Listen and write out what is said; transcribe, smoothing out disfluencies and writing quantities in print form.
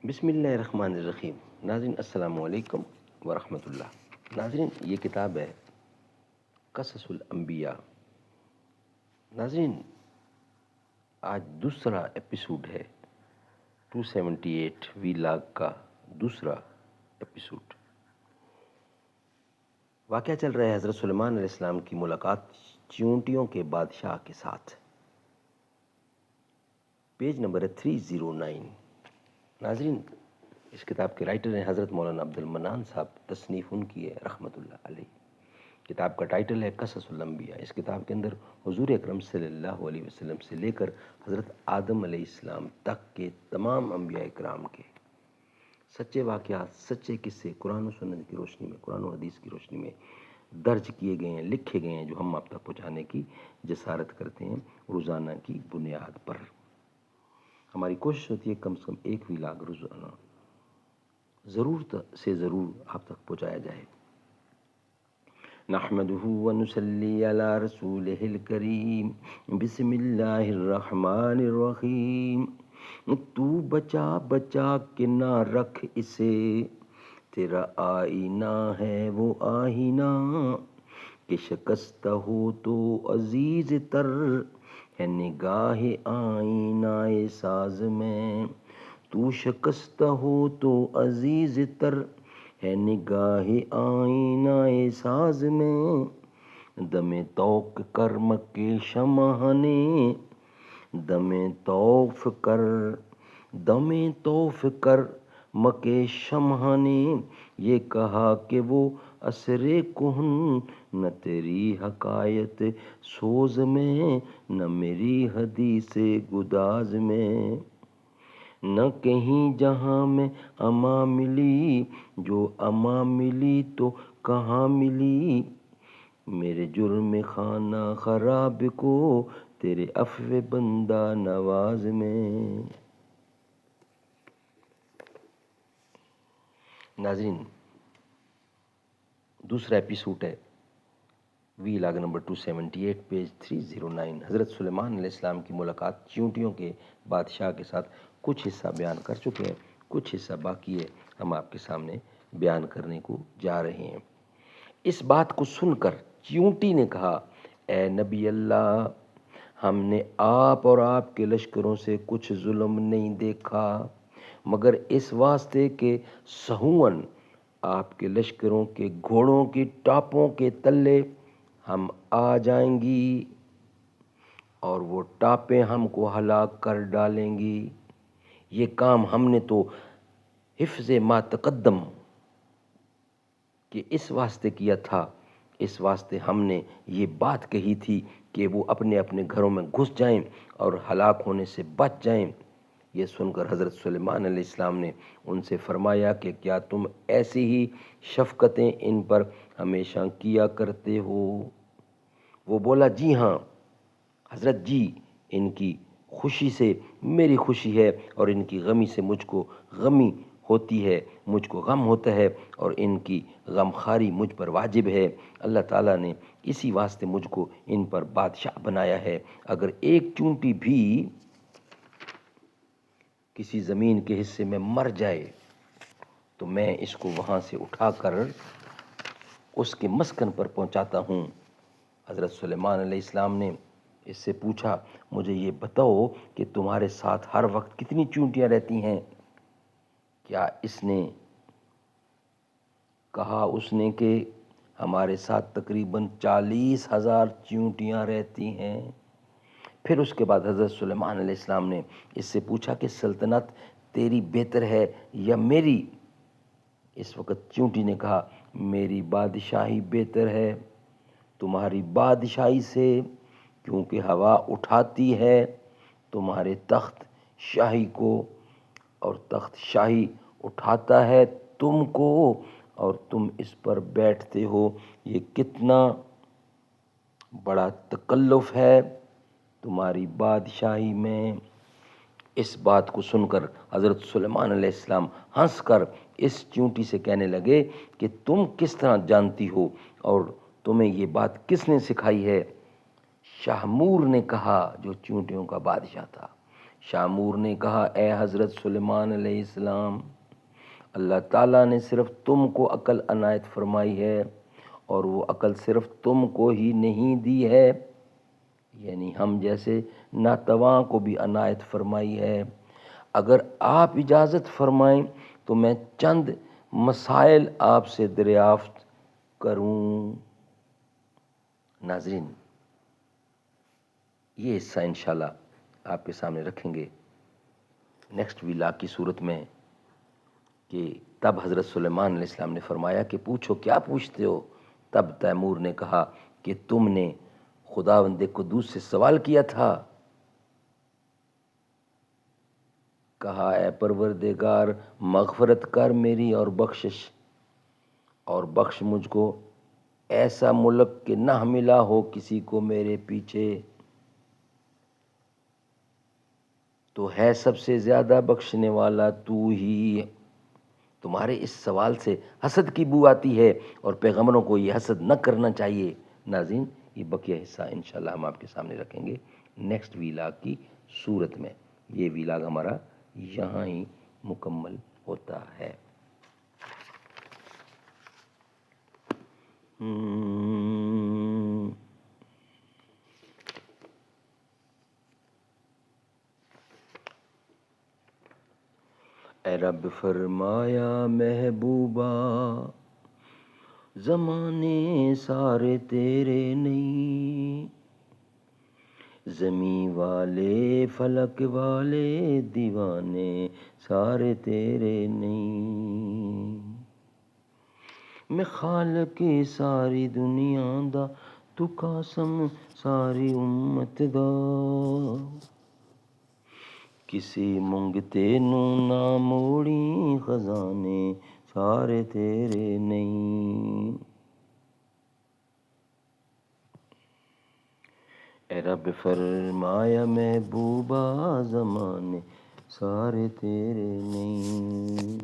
بسم اللہ الرحمن الرحیم۔ ناظرین السلام علیکم ورحمۃ اللہ۔ ناظرین یہ کتاب ہے قصص الانبیاء۔ ناظرین آج دوسرا ایپیسوڈ ہے 278 وی لاگ کا دوسرا ایپیسوڈ۔ واقعہ چل رہا ہے حضرت سلیمان علیہ السلام کی ملاقات چیونٹیوں کے بادشاہ کے ساتھ۔ پیج نمبر ہے 309۔ ناظرین اس کتاب کے رائٹر ہیں حضرت مولانا عبد المنان صاحب، تصنیف ان کی ہے رحمۃ اللہ علیہ۔ کتاب کا ٹائٹل ہے قصص الانبیاء۔ اس کتاب کے اندر حضور اکرم صلی اللہ علیہ وسلم سے لے کر حضرت آدم علیہ السلام تک کے تمام انبیاء اکرام کے سچے واقعات، سچے قصے قرآن و سنت کی روشنی میں، قرآن و حدیث کی روشنی میں درج کیے گئے ہیں، لکھے گئے ہیں، جو ہم آپ تک پہنچانے کی جسارت کرتے ہیں روزانہ کی بنیاد پر۔ ہماری کوشش ہوتی ہے کم سے کم ایک وی لاگ روزانہ ضرور سے ضرور آپ تک پہنچایا جائے۔ نحمدہ ونصلی علی رسولہ الکریم، بسم اللہ الرحمن الرحیم۔ تو بچا بچا کے نہ رکھ اسے، تیرا آئینہ ہے وہ آئینہ، کہ شکستہ ہو تو عزیز تر ہے نگاہ آئینہ ساز میں۔ تو شکستہ ہو تو عزیز تر ہے نگاہ آئینہ ساز میں۔ دم توق کر مکے شمع نے، دم توف کر مکے شمع نے، یہ کہا کہ وہ عصر کہن، نہ تیری حکایت سوز میں، نہ میری حدیث گداز میں۔ نہ کہیں جہاں میں اما ملی، جو اما ملی تو کہاں ملی، میرے جرم خانہ خراب کو تیرے عفو بندہ نواز میں۔ ناظرین دوسرا ایپیسوڈ ہے وی لاگ نمبر 278 پیج 309۔ حضرت سلیمان علیہ السلام کی ملاقات چیونٹیوں کے بادشاہ کے ساتھ کچھ حصہ بیان کر چکے ہیں، کچھ حصہ باقی ہے، ہم آپ کے سامنے بیان کرنے کو جا رہے ہیں۔ اس بات کو سن کر چیونٹی نے کہا، اے نبی اللہ، ہم نے آپ اور آپ کے لشکروں سے کچھ ظلم نہیں دیکھا، مگر اس واسطے کہ سہون آپ کے لشکروں کے گھوڑوں کی ٹاپوں کے تلے ہم آ جائیں گی اور وہ ٹاپیں ہم کو ہلاک کر ڈالیں گی۔ یہ کام ہم نے تو حفظ ما تقدم کہ اس واسطے کیا تھا، اس واسطے ہم نے یہ بات کہی تھی کہ وہ اپنے اپنے گھروں میں گھس جائیں اور ہلاک ہونے سے بچ جائیں۔ یہ سن کر حضرت سلیمان علیہ السلام نے ان سے فرمایا کہ کیا تم ایسی ہی شفقتیں ان پر ہمیشہ کیا کرتے ہو؟ وہ بولا، جی ہاں حضرت جی، ان کی خوشی سے میری خوشی ہے، اور ان کی غمی سے مجھ کو غمی ہوتی ہے، مجھ کو غم ہوتا ہے، اور ان کی غم خاری مجھ پر واجب ہے۔ اللہ تعالیٰ نے اسی واسطے مجھ کو ان پر بادشاہ بنایا ہے۔ اگر ایک چونٹی بھی کسی زمین کے حصے میں مر جائے تو میں اس کو وہاں سے اٹھا کر اس کے مسکن پر پہنچاتا ہوں۔ حضرت سلیمان علیہ السلام نے اس سے پوچھا، مجھے یہ بتاؤ کہ تمہارے ساتھ ہر وقت کتنی چونٹیاں رہتی ہیں؟ کیا اس نے کہا اس نے کہ ہمارے ساتھ تقریباً 40,000 چیونٹیاں رہتی ہیں۔ پھر اس کے بعد حضرت سلیمان علیہ السلام نے اس سے پوچھا کہ سلطنت تیری بہتر ہے یا میری؟ اس وقت چیونٹی نے کہا، میری بادشاہی بہتر ہے تمہاری بادشاہی سے، کیونکہ ہوا اٹھاتی ہے تمہارے تخت شاہی کو، اور تخت شاہی اٹھاتا ہے تم کو، اور تم اس پر بیٹھتے ہو۔ یہ کتنا بڑا تکلف ہے تمہاری بادشاہی میں۔ اس بات کو سن کر حضرت سلیمان علیہ السلام ہنس کر اس چیونٹی سے کہنے لگے کہ تم کس طرح جانتی ہو اور تمہیں یہ بات کس نے سکھائی ہے؟ شاہمور نے کہا، جو چیونٹیوں کا بادشاہ تھا، شامور نے کہا اے حضرت سلیمان علیہ السلام، اللہ تعالیٰ نے صرف تم کو عقل عنایت فرمائی ہے، اور وہ عقل صرف تم کو ہی نہیں دی ہے، یعنی ہم جیسے ناتواں کو بھی عنایت فرمائی ہے۔ اگر آپ اجازت فرمائیں تو میں چند مسائل آپ سے دریافت کروں۔ ناظرین، یہ حصہ انشاءاللہ آپ کے سامنے رکھیں گے نیکسٹ ویلاگ کی صورت میں، کہ تب حضرت سلیمان علیہ السلام نے فرمایا کہ پوچھو، کیا پوچھتے ہو؟ تب تیمور نے کہا کہ تم نے خداوند قدوس سے سوال کیا تھا، کہا اے پروردگار مغفرت کر میری اور بخش مجھ کو ایسا ملک کہ نہ ملا ہو کسی کو میرے پیچھے، تو ہے سب سے زیادہ بخشنے والا تو ہی۔ تمہارے اس سوال سے حسد کی بو آتی ہے، اور پیغمبروں کو یہ حسد نہ کرنا چاہیے۔ ناظرین، یہ بقیہ حصہ انشاءاللہ ہم آپ کے سامنے رکھیں گے نیکسٹ ویلاگ کی صورت میں۔ یہ ویلاگ ہمارا یہاں ہی مکمل ہوتا ہے۔ اے رب فرمایا محبوبا، زمانے سارے تیرے نہیں، زمیں والے فلک والے دیوانے سارے تیرے نہیں، میں خالق ساری دنیا دا تو قاسم ساری امت دا، کسی منگتے نو نہ موڑی خزانے سارے تیرے نہیں۔ اے رب فرمایا محبوبہ، زمانے سارے تیرے نہیں۔